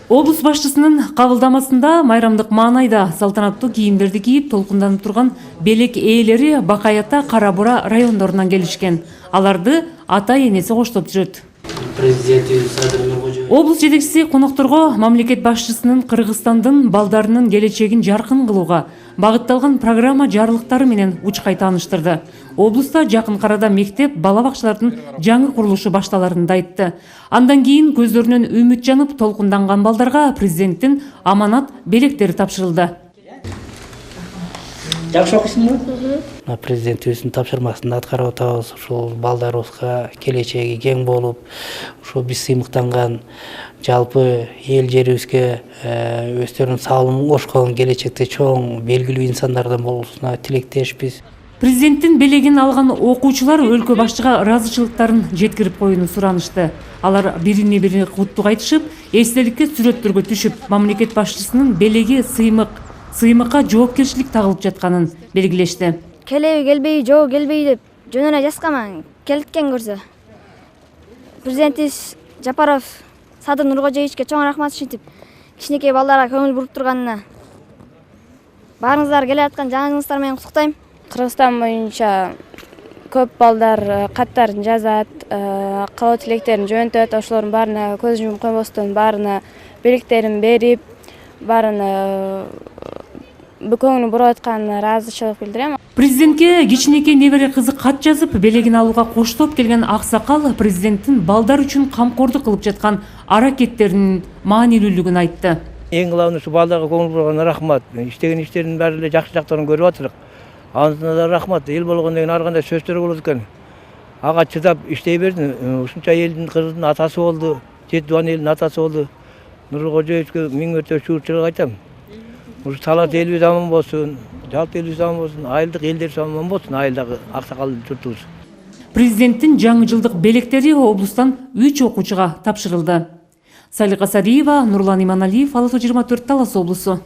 Облус башчысынын кабылдамасында майрамдык маанайда салтанаттуу кийимдерди кийип толкунданып турган белек ээлери Бакай-Ата, Кара Бура райондорунан келишкен. Аларды ата-энеси коштоп жүрөт. Облус жетекчиси конокторго мамлекет башчысынын Кыргызстандын балдарынын келечегин жаркын кылууга багытталган программа жарлыктары менен учкай тааныштырды. Облуста жакын арада мектеп, бала бакчалардын жаңы курулушу башталарын да айтты. Андан кийин көздөрүнөн үмүт жанып толкунданган балдарга президенттин аманат белектери тапшырылды. Жакшы окуйсуңбу? Президент өзүнүн тапшырмасын аткарып атабыз. Ушул балдарыбызга келечеги кең болуп, ушул биз сыймыктанган жалпы эл жерибизге өздөрүнүн салымын кошкон келечекте чоң белгилүү инсандардан болушуна тилектешпиз. Президенттин белегин алган окуучулар өлкө башчыга ыраазычылыктарын жеткирип коюуну суранышты. Алар бирине бири куттук айтышып, эстеликке сүрөттөргө түшүп, мамлекет башчысынын белеги сыймыкка жоопкерчилик тагылып жатканын белгилешти. Келеби келбей, жоо келбей деп жөнүнө жазгаман келткен көрсө. Президентибиз Жапаров Садыр Нуркожоевичке чоң рахмат айтып, кичинекей балдарга көңүл буруп турганына. Баарыңыздар келе аткан жаңы жылыңыздар менен куттуктайм. Кыргызстан боюнча көп балдар каттарын жазат, каалоо тилектерин жөнөтөт. Ошолордун баарына көз жумуп койбостон баарына белектерин берип, баарына көңүл буруп атканына ыраазычылык билдирем. Президентке кичинекей небере кызы кат жазып, белегин алууга коштоп келген аксакал президенттин балдар үчүн камкордук кылып жаткан аракеттеринин маанилүүлүгүн айтты. Эң главный ушу балдарга көңүл бурган рахмат. Иштеген иштердин баары эле жакшы жактарын көрүп атырык. Анысына да рахмат. Эл болгондон кийин ар кандай сөздөр болот экен. Ага чыдап иштей берди. Ушунча элдин кыздын атасы болду, 7 туган элдин атасы болду. Нуркожоевичке миң мәртебе шүгүрчүлүк айтам. Ушу талас элибиз аман болсун, жалпы элибиз аман болсун, айылдык элдер аман болсун, айылдагы аксакал журтубуз. Президенттин жаңы жылдык белектери облустан 3 окуучуга тапшырылды. Салика Сариева, Нурлан Иманалиев, Алсу 24 Талас облусу.